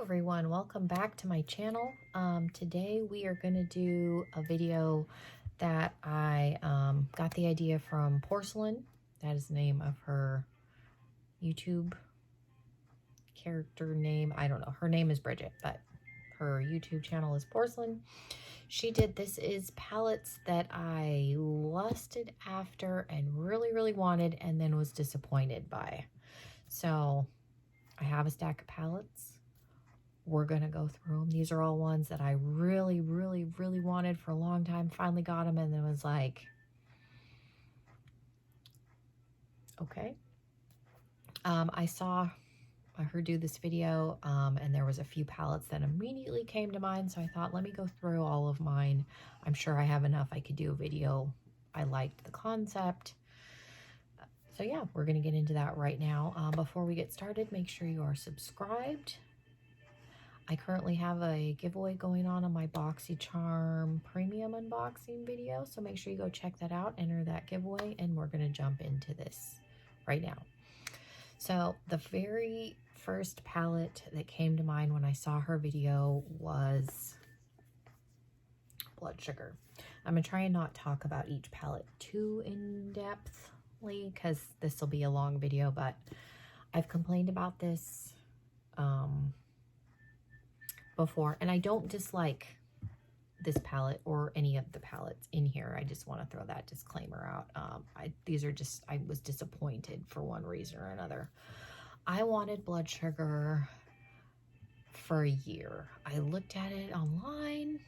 everyone, welcome back to my channel. Today we are going to do a video that I got the idea from Porcelain. That is the name of her YouTube character name. I don't know. Her name is Bridget, but her YouTube channel is Porcelain. She did This Is palettes that I lusted after and really wanted and then was disappointed by. So I have a stack of palettes. We're going to go through them. These are all ones that I really wanted for a long time. Finally got them and then was like, okay. I saw her do this video and there was a few palettes that immediately came to mind. So I thought, let me go through all of mine. I'm sure I have enough. I could do a video. I liked the concept. So yeah, we're going to get into that right now. Before we get started, make sure you are subscribed. I currently have a giveaway going on my BoxyCharm premium unboxing video, so make sure you go check that out, enter that giveaway, and we're going to jump into this right now. So the very first palette that came to mind when I saw her video was Blood Sugar. I'm going to try and not talk about each palette too in-depthly because this will be a long video, but I've complained about this before, and I don't dislike this palette or any of the palettes in here. I just want to throw that disclaimer out. These are just, I was disappointed for one reason or another. I wanted Blood Sugar for a year. I looked at it online,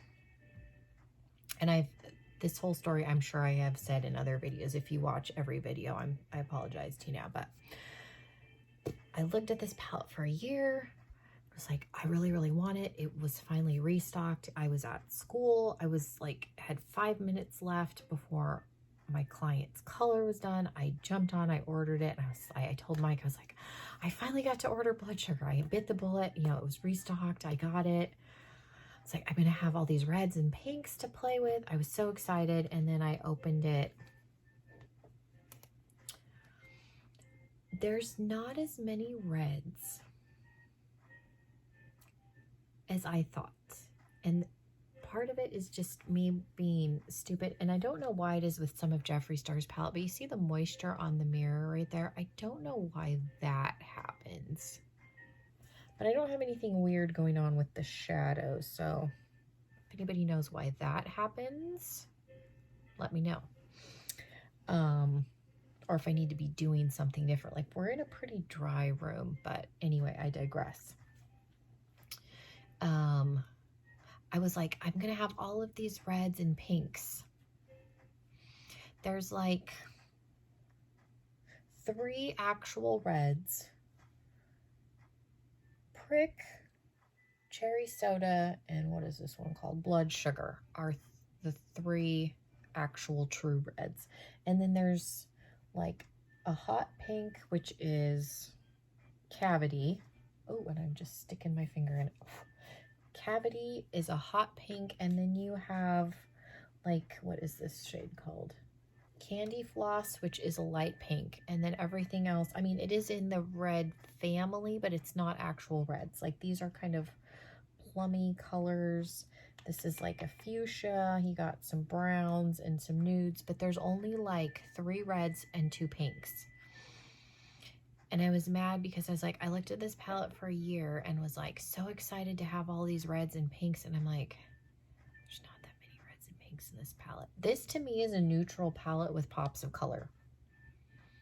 and this whole story I'm sure I have said in other videos. If you watch every video, I apologize to you now, but I looked at this palette for a year. Was like, I really want it. It was finally restocked. I was at school. I was like, had 5 minutes left before my client's color was done. I jumped on, I ordered it. And I told Mike, I was like, I finally got to order Blood Sugar. I bit the bullet, you know, it was restocked. I got it. It's like, I'm going to have all these reds and pinks to play with. I was so excited. And then I opened it. There's not as many reds as I thought, and part of it is just me being stupid, and I don't know why it is with some of Jeffree Star's palette, but you see the moisture on the mirror right there. I don't know why that happens, but I don't have anything weird going on with the shadows, so if anybody knows why that happens, let me know. Or if I need to be doing something different. Like, we're in a pretty dry room, but anyway, I digress. I was like, I'm going to have all of these reds and pinks. There's like 3 actual reds. Prick, Cherry Soda, and what is this one called? Blood Sugar are the 3 actual true reds. And then there's like a hot pink, which is Cavity. Oh, and I'm just sticking my finger in it. Cavity is a hot pink, and then you have like, what is this shade called? Candy Floss, which is a light pink, and then everything else, I mean, it is in the red family, but it's not actual reds. Like, these are kind of plummy colors. This is like a fuchsia. He got some browns and some nudes, but there's only like 3 reds and 2 pinks. And I was mad because I was like, I looked at this palette for a year and was like so excited to have all these reds and pinks. And I'm like, there's not that many reds and pinks in this palette. This to me is a neutral palette with pops of color.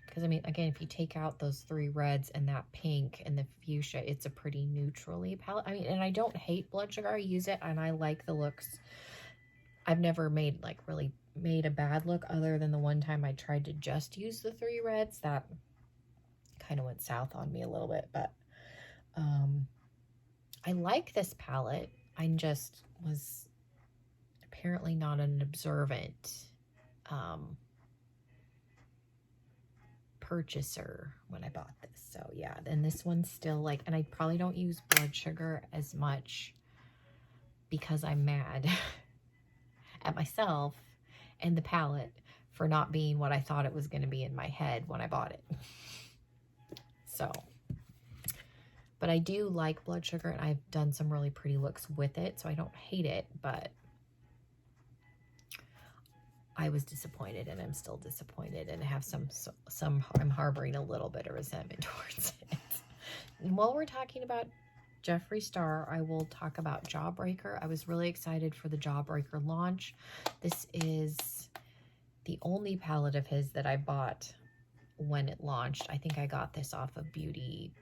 Because I mean, again, if you take out those 3 reds and that pink and the fuchsia, it's a pretty neutrally palette. I mean, and I don't hate Blood Sugar. I use it and I like the looks. I've never really made a bad look other than the one time I tried to just use the 3 reds. That kind of went south on me a little bit, but I like this palette. I just was apparently not an observant purchaser when I bought this. So yeah, and this one's still like, and I probably don't use Blood Sugar as much because I'm mad at myself and the palette for not being what I thought it was going to be in my head when I bought it. So, But I do like Blood Sugar, and I've done some really pretty looks with it, so I don't hate it, but I was disappointed, and I'm still disappointed, and I have I'm harboring a little bit of resentment towards it. And while we're talking about Jeffree Star, I will talk about Jawbreaker. I was really excited for the Jawbreaker launch. This is the only palette of his that I bought when it launched. I think I got this off of Beauty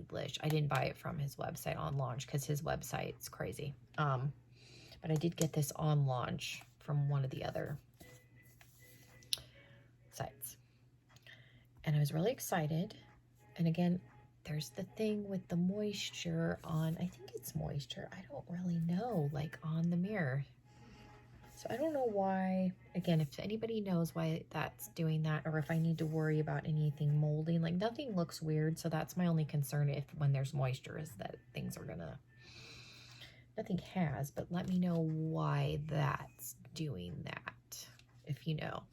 Blish. I didn't buy it from his website on launch because his website's crazy. But I did get this on launch from one of the other sites. And I was really excited. And again, there's the thing with the moisture on, I think it's moisture. I don't really know, like on the mirror. So I don't know why, again, if anybody knows why that's doing that, or if I need to worry about anything molding, like nothing looks weird. So that's my only concern when there's moisture, is that things are gonna, nothing has, but let me know why that's doing that, if you know.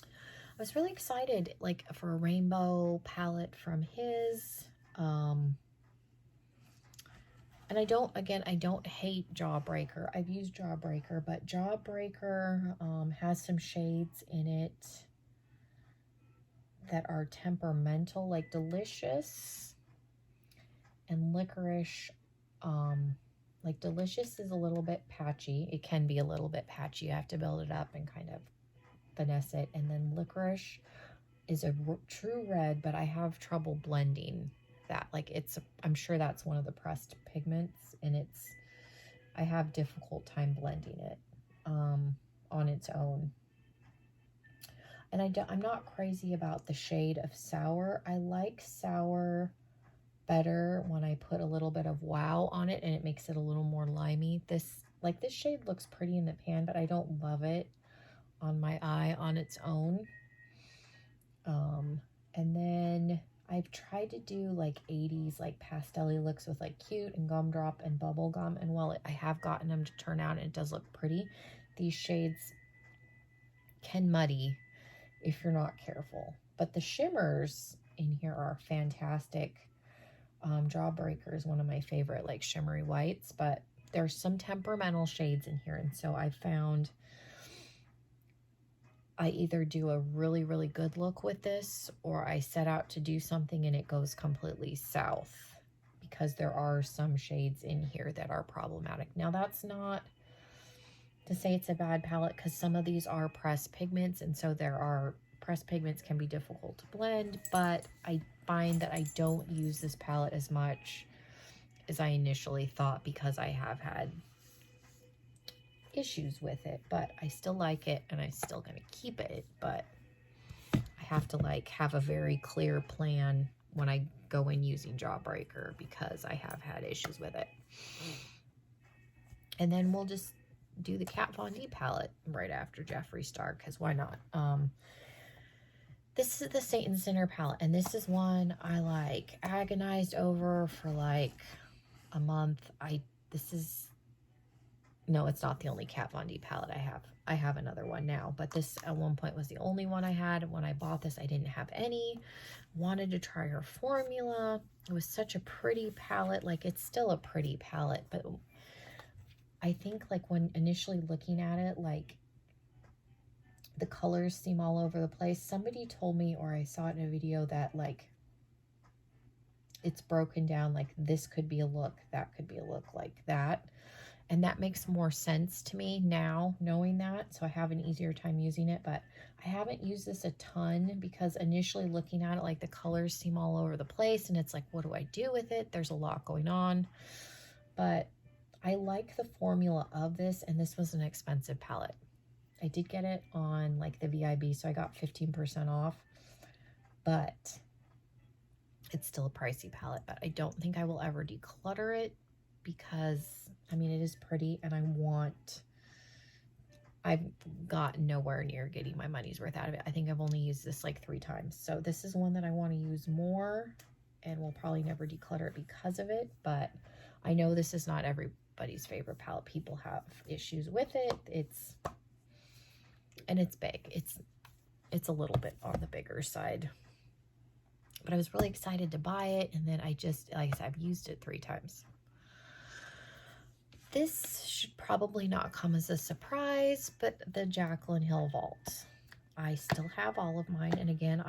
I was really excited, like, for a rainbow palette from his, and I don't hate Jawbreaker. I've used Jawbreaker, but Jawbreaker has some shades in it that are temperamental, like Delicious and Licorice. Like Delicious is a little bit patchy. It can be a little bit patchy. You have to build it up and kind of finesse it. And then Licorice is a true red, but I have trouble blending that. Like I'm sure that's one of the pressed pigments, and I have difficult time blending it on its own. And I'm not crazy about the shade of Sour. I like Sour better when I put a little bit of Wow on it, and it makes it a little more limey. This shade looks pretty in the pan, but I don't love it on my eye on its own. And then I've tried to do like 80s like pastel-y looks with like Cute and Gumdrop and Bubblegum, and while I have gotten them to turn out and it does look pretty, these shades can muddy if you're not careful. But the shimmers in here are fantastic. Jawbreaker is one of my favorite like shimmery whites, but there's some temperamental shades in here, and so I found I either do a really, really good look with this, or I set out to do something and it goes completely south, because there are some shades in here that are problematic. Now, that's not to say it's a bad palette, because some of these are pressed pigments, and so pressed pigments can be difficult to blend, but I find that I don't use this palette as much as I initially thought, because I have had issues with it, but I still like it, and I'm still gonna keep it. But I have to like have a very clear plan when I go in using Jawbreaker, because I have had issues with it. And then we'll just do the Kat Von D palette right after Jeffree Star, because why not? This is the Satan Center palette, and this is one I like agonized over for like a month. No, it's not the only Kat Von D palette I have. I have another one now, but this at one point was the only one I had. When I bought this, I didn't have any. Wanted to try her formula. It was such a pretty palette. Like, it's still a pretty palette, but I think like when initially looking at it, like the colors seem all over the place. Somebody told me, or I saw it in a video, that like it's broken down, like this could be a look, that could be a look, like that. And that makes more sense to me now, knowing that. So I have an easier time using it, but I haven't used this a ton, because initially looking at it, like the colors seem all over the place, and it's like, what do I do with it? There's a lot going on, but I like the formula of this, and this was an expensive palette. I did get it on like the VIB, so I got 15% off, but it's still a pricey palette. But I don't think I will ever declutter it, because I mean, it is pretty, and I've gotten nowhere near getting my money's worth out of it. I think I've only used this like 3 times. So this is one that I want to use more, and will probably never declutter it because of it. But I know this is not everybody's favorite palette. People have issues with it. It's big. It's a little bit on the bigger side. But I was really excited to buy it, and then I just, like I said, I've used it 3 times. This should probably not come as a surprise, but the Jaclyn Hill Vault. I still have all of mine, and again,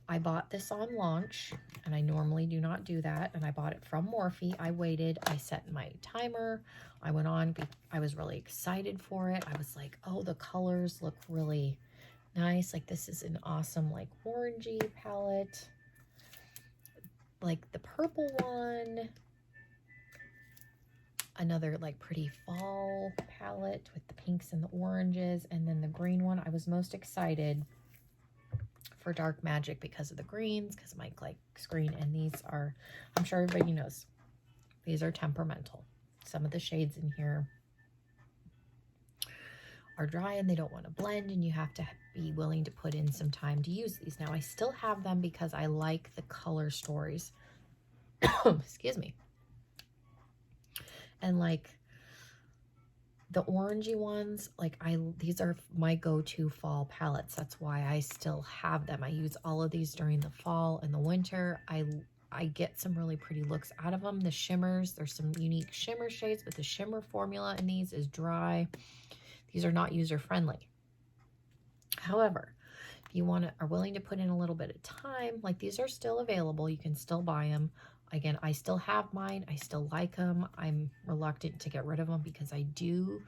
I bought this on launch, and I normally do not do that, and I bought it from Morphe. I waited, I set my timer, I went on, I was really excited for it. I was like, oh, the colors look really nice. Like, this is an awesome, like, orangey palette. Like, the purple one, another like pretty fall palette with the pinks and the oranges, and then the green one. I was most excited for Dark Magic because of the greens, because Mike likes green, and these are, I'm sure everybody knows, these are temperamental. Some of the shades in here are dry and they don't want to blend, and you have to be willing to put in some time to use these. Now I still have them because I like the color stories. Excuse me. And like the orangey ones, like these are my go-to fall palettes. That's why I still have them. I use all of these during the fall and the winter. I get some really pretty looks out of them. The shimmers, there's some unique shimmer shades, but the shimmer formula in these is dry. These are not user-friendly. However, if you are willing to put in a little bit of time, like these are still available. You can still buy them. Again, I still have mine. I still like them. I'm reluctant to get rid of them because I do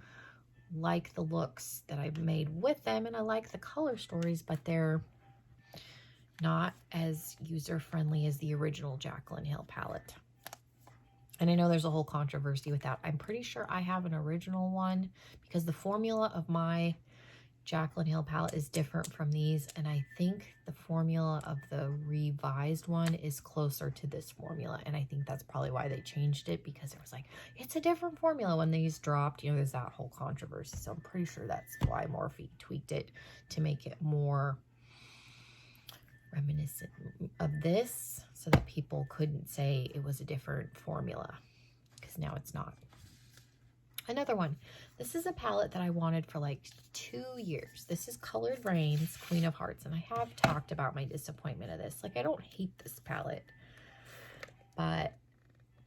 like the looks that I've made with them, and I like the color stories, but they're not as user-friendly as the original Jaclyn Hill palette. And I know there's a whole controversy with that. I'm pretty sure I have an original one because the formula of my Jaclyn Hill palette is different from these, and I think the formula of the revised one is closer to this formula, and I think that's probably why they changed it, because it was like, it's a different formula when these dropped. You know, there's that whole controversy, so I'm pretty sure that's why Morphe tweaked it to make it more reminiscent of this, so that people couldn't say it was a different formula, because now it's not. Another one. This is a palette that I wanted for like 2 years. This is Colored Rain's Queen of Hearts, and I have talked about my disappointment of this. Like, I don't hate this palette, but,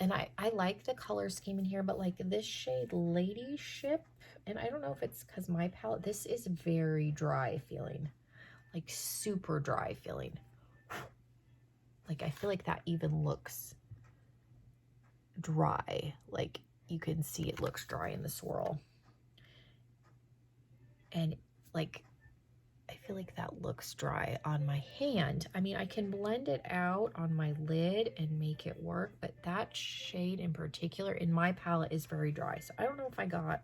and I like the color scheme in here, but like this shade Ladyship, and I don't know if it's because my palette, this is very dry feeling, like super dry feeling. Like, I feel like that even looks dry, like you can see it looks dry in the swirl. And like, I feel like that looks dry on my hand. I mean, I can blend it out on my lid and make it work, but that shade in particular in my palette is very dry. So I don't know if I got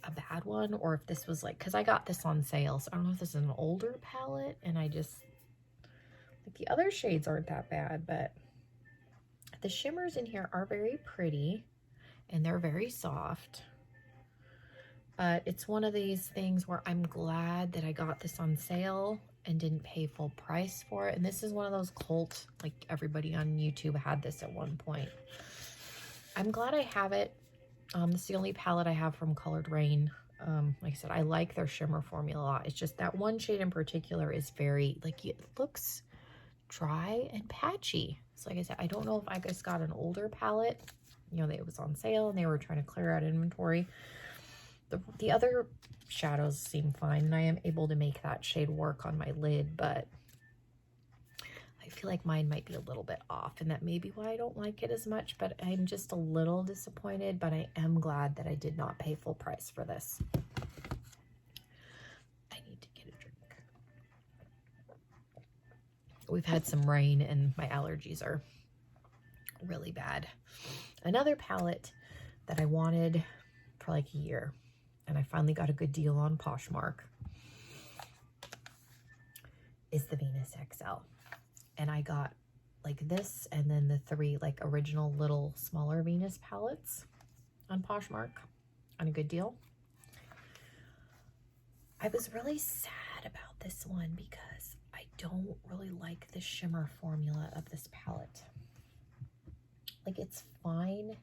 a bad one or if this was like, because I got this on sale. So I don't know if this is an older palette, and I just, like, the other shades aren't that bad, but the shimmers in here are very pretty. And they're very soft, but it's one of these things where I'm glad that I got this on sale and didn't pay full price for it. And this is one of those cult, like everybody on YouTube had this at one point. I'm glad I have it. This is the only palette I have from Colored Rain. Like I said, I like their shimmer formula a lot. It's just that one shade in particular is very, like, it looks dry and patchy. So like I said, I don't know if I just got an older palette, you know, it was on sale and they were trying to clear out inventory. The other shadows seem fine, and I am able to make that shade work on my lid, but I feel like mine might be a little bit off, and that may be why I don't like it as much, but I'm just a little disappointed, but I am glad that I did not pay full price for this. I need to get a drink. We've had some rain and my allergies are really bad. Another palette that I wanted for like a year, and I finally got a good deal on Poshmark, is the Venus XL. And I got like this and then the 3 like original little smaller Venus palettes on Poshmark on a good deal. I was really sad about this one because I don't really like the shimmer formula of this palette. Like, it's fine.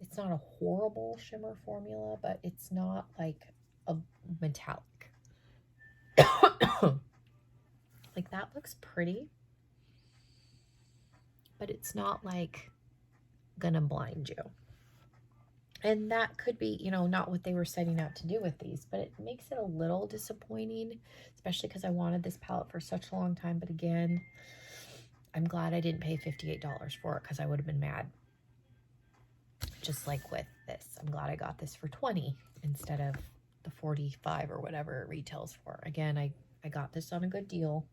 It's not a horrible shimmer formula, but it's not like a metallic. Like, that looks pretty. but it's not like gonna blind you. And that could be, you know, not what they were setting out to do with these, but it makes it a little disappointing, especially because I wanted this palette for such a long time. But again, I'm glad I didn't pay $58 for it, because I would have been mad. Just like with this, I'm glad I got this for $20 instead of the $45 or whatever it retails for. Again, I got this on a good deal.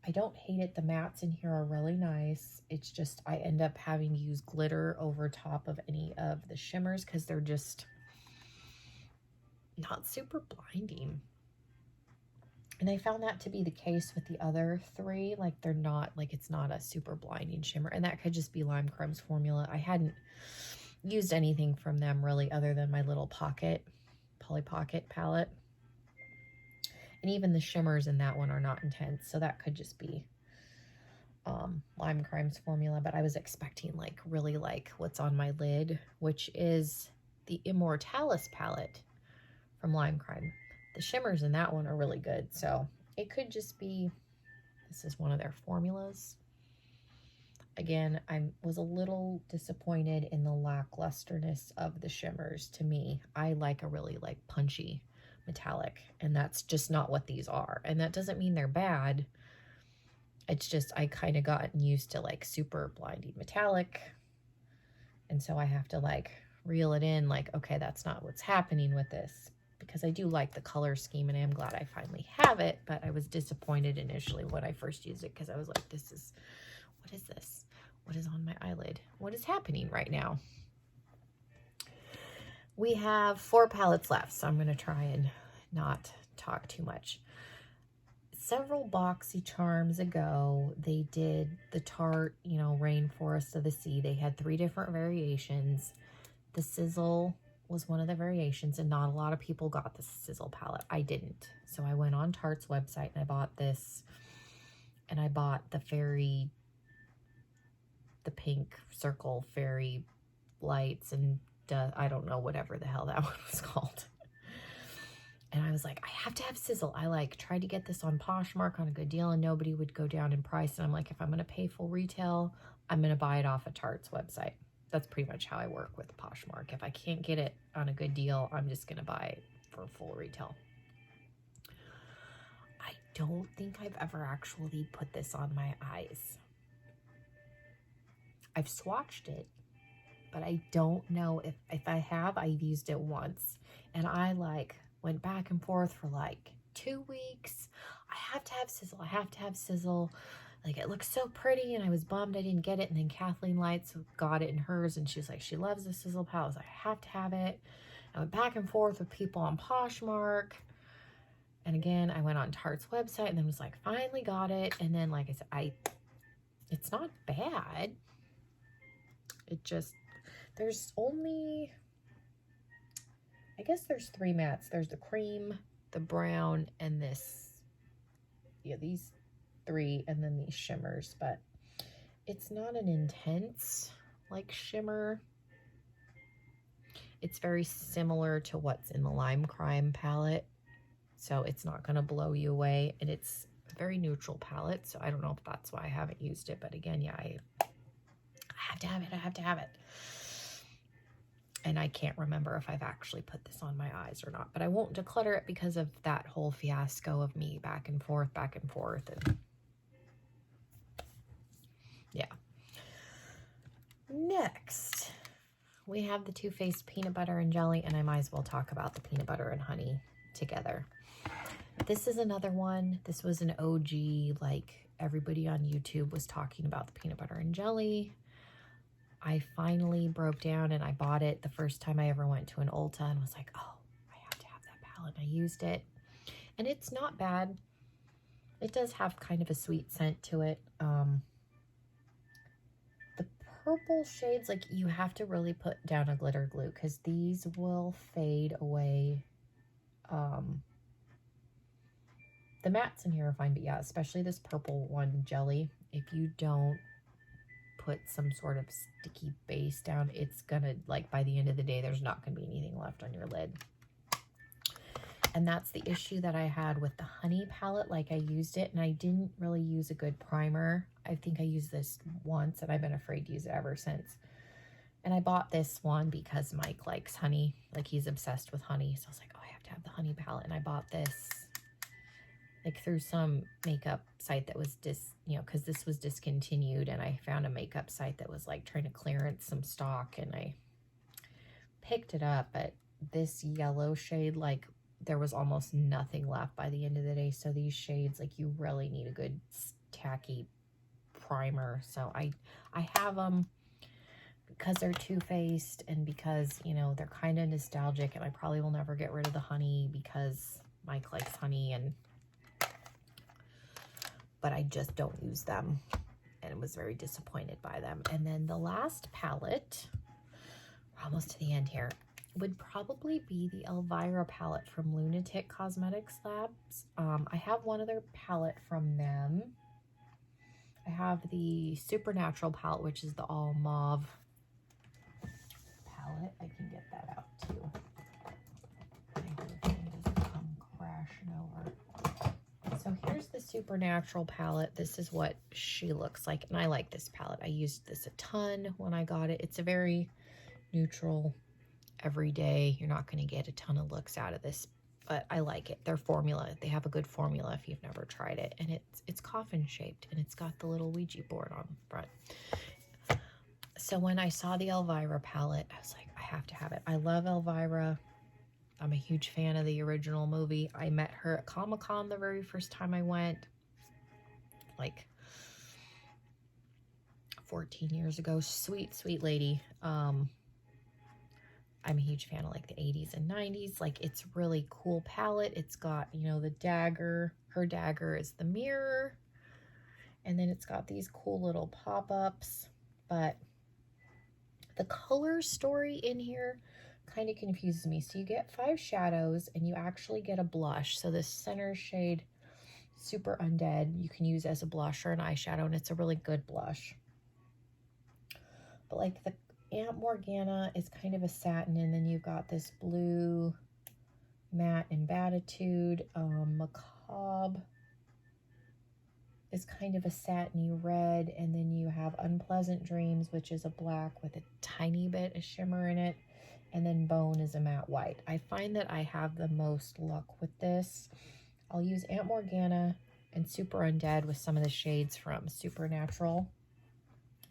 I don't hate it. The mattes in here are really nice. It's just I end up having to use glitter over top of any of the shimmers because they're just not super blinding. And I found that to be the case with the other three. Like, they're not, like, it's not a super blinding shimmer. And that could just be Lime Crime's formula. I hadn't used anything from them really other than my little Polly Pocket palette. And even the shimmers in that one are not intense. So that could just be Lime Crime's formula. But I was expecting, like, really like what's on my lid, which is the Immortalis palette from Lime Crime. The shimmers in that one are really good. So it could just be, this is one of their formulas. Again, I was a little disappointed in the lacklusterness of the shimmers. To me, I like a really like punchy metallic, and that's just not what these are. And that doesn't mean they're bad. It's just I kind of gotten used to like super blinding metallic, and so I have to like reel it in, like, okay, that's not what's happening with this, because I do like the color scheme and I am glad I finally have it. But I was disappointed initially when I first used it, because I was like, what is this? What is on my eyelid? What is happening right now? We have 4 palettes left, so I'm going to try and not talk too much. Several Boxy Charms ago, they did the Tarte, you know, Rainforest of the Sea. They had 3 different variations. The Sizzle was one of the variations, and not a lot of people got the Sizzle palette. I didn't. So I went on Tarte's website and I bought this, and I bought the pink circle fairy lights and I don't know, whatever the hell that one was called. And I was like, I have to have Sizzle. I like tried to get this on Poshmark on a good deal, and nobody would go down in price. And I'm like, if I'm going to pay full retail, I'm going to buy it off of Tarte's website. That's pretty much how I work with Poshmark. If I can't get it on a good deal, I'm just going to buy it for full retail. I don't think I've ever actually put this on my eyes. I've swatched it, but I don't know if I have. I've used it once, and I like went back and forth for like 2 weeks. I have to have Sizzle. I have to have Sizzle. Like, it looks so pretty, and I was bummed I didn't get it. And then Kathleen Lights got it in hers, and she's like, she loves the Sizzle palette. I was like, I have to have it. I went back and forth with people on Poshmark. And again, I went on Tarte's website and then was like, finally got it. And then, like I said, it's not bad. It just, there's only, I guess there's 3 mattes. There's the cream, the brown, and this, yeah, these 3, and then these shimmers. But it's not an intense, like, shimmer. It's very similar to what's in the Lime Crime palette. So it's not going to blow you away. And it's a very neutral palette. So I don't know if that's why I haven't used it. But again, yeah, I have to have it. I have to have it. And I can't remember if I've actually put this on my eyes or not. But I won't declutter it because of that whole fiasco of me back and forth. And yeah. Next, we have the Too Faced Peanut Butter and Jelly. And I might as well talk about the peanut butter and honey together. This is another one. This was an OG, like everybody on YouTube was talking about the peanut butter and jelly. I finally broke down and I bought it the first time I ever went to an Ulta and was like, oh, I have to have that palette. I used it and it's not bad. It does have kind of a sweet scent to it. The purple shades, like, you have to really put down a glitter glue because these will fade away. The mattes in here are fine, but yeah, especially this purple one, Jelly. If you don't put some sort of sticky base down, it's gonna, like, by the end of the day, there's not gonna be anything left on your lid. And that's the issue that I had with the honey palette. Like, I used it and I didn't really use a good primer. I think I used this once and I've been afraid to use it ever since. And I bought this one because Mike likes honey. Like, he's obsessed with honey. So I was like, oh, I have to have the honey palette. And I bought this like through some makeup site that was because this was discontinued, and I found a makeup site that was like trying to clearance some stock, and I picked it up. But this yellow shade, like, there was almost nothing left by the end of the day. So these shades, like, you really need a good tacky primer. So I have them because they're Too Faced, and because, you know, they're kind of nostalgic, and I probably will never get rid of the honey because Mike likes honey, but I just don't use them, and was very disappointed by them. And then the last palette, we're almost to the end here, would probably be the Elvira palette from Lunatic Cosmetics Labs. I have one other palette from them. I have the Supernatural palette, which is the all mauve palette. I can get that out too. Everything doesn't come crashing over. So here's the Supernatural palette. This is what she looks like, and I like this palette. I used this a ton when I got it. It's a very neutral, everyday. You're not going to get a ton of looks out of this, but I like it. Their formula, they have a good formula if you've never tried it, and it's coffin shaped, and it's got the little Ouija board on the front. So when I saw the Elvira palette, I was like, I have to have it. I love Elvira. I'm a huge fan of the original movie. I met her at Comic-Con the very first time I went, like 14 years ago. Sweet, sweet lady. I'm a huge fan of like the 80s and 90s. Like, it's really cool palette. It's got, you know, the dagger. Her dagger is the mirror. And then it's got these cool little pop-ups. But the color story in here kind of confuses me. So you get 5 shadows, and you actually get a blush. So this center shade, Super Undead, you can use as a blush or an eyeshadow, and it's a really good blush. But like the Aunt Morgana is kind of a satin, and then you've got this blue matte and Batitude. Macabre is kind of a satiny red, and then you have Unpleasant Dreams, which is a black with a tiny bit of shimmer in it, and then Bone is a matte white. I find that I have the most luck with this. I'll use Aunt Morgana and Super Undead with some of the shades from Supernatural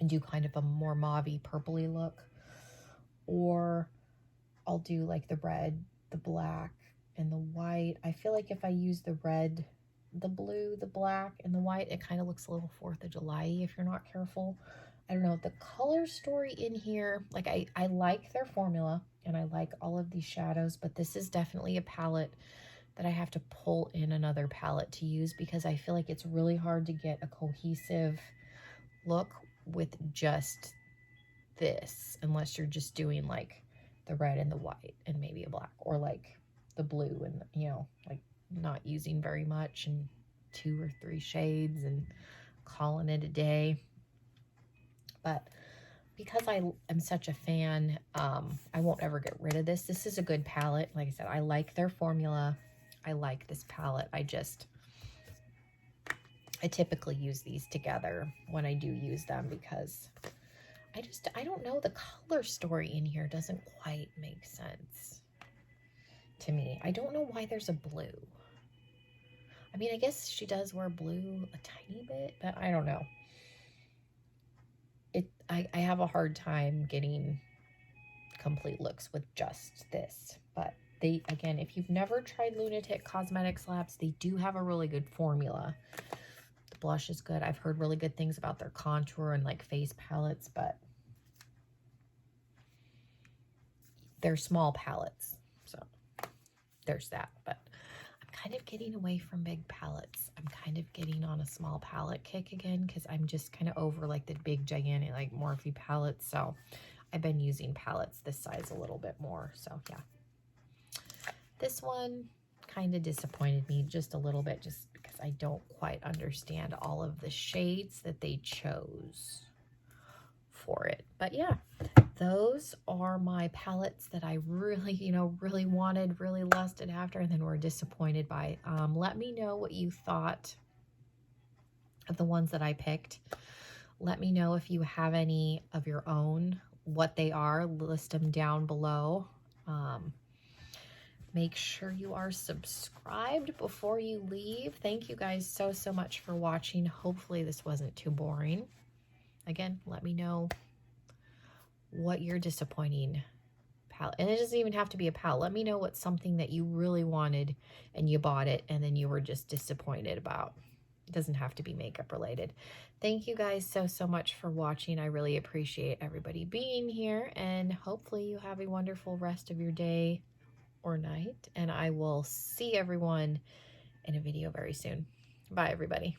and do kind of a more mauve-y, purpley look. Or I'll do like the red, the black, and the white. I feel like if I use the red, the blue, the black, and the white, it kind of looks a little 4th of July if you're not careful. I don't know. The color story in here, like I like their formula, and I like all of these shadows, but this is definitely a palette that I have to pull in another palette to use, because I feel like it's really hard to get a cohesive look with just this, unless you're just doing like the red and the white and maybe a black, or like the blue and, you know, like not using very much and 2 or 3 shades and calling it a day. But because I am such a fan, I won't ever get rid of this. This is a good palette. Like I said, I like their formula. I like this palette. I typically use these together when I do use them, because I don't know, the color story in here doesn't quite make sense to me. I don't know why there's a blue. I mean, I guess she does wear blue a tiny bit, but I don't know. I have a hard time getting complete looks with just this. But again, if you've never tried Lunatic Cosmetics Labs, they do have a really good formula. The blush is good. I've heard really good things about their contour and like face palettes, but they're small palettes. So there's that. But I'm kind of getting away from big palettes. I'm kind of getting on a small palette kick again, because I'm just kind of over like the big gigantic like Morphe palettes. So I've been using palettes this size a little bit more. So yeah, this one kind of disappointed me just a little bit, just because I don't quite understand all of the shades that they chose for it. But yeah, those are my palettes that I really, really wanted, really lusted after, and then were disappointed by. Let me know what you thought of the ones that I picked. Let me know if you have any of your own, what they are. List them down below. Make sure you are subscribed before you leave. Thank you guys so much for watching. Hopefully this wasn't too boring. Again, let me know what your disappointing palette, and it doesn't even have to be a palette. Let me know what's something that you really wanted and you bought it and then you were just disappointed about. It doesn't have to be makeup related. Thank you guys so much for watching. I really appreciate everybody being here, and hopefully you have a wonderful rest of your day or night, and I will see everyone in a video very soon. Bye, everybody.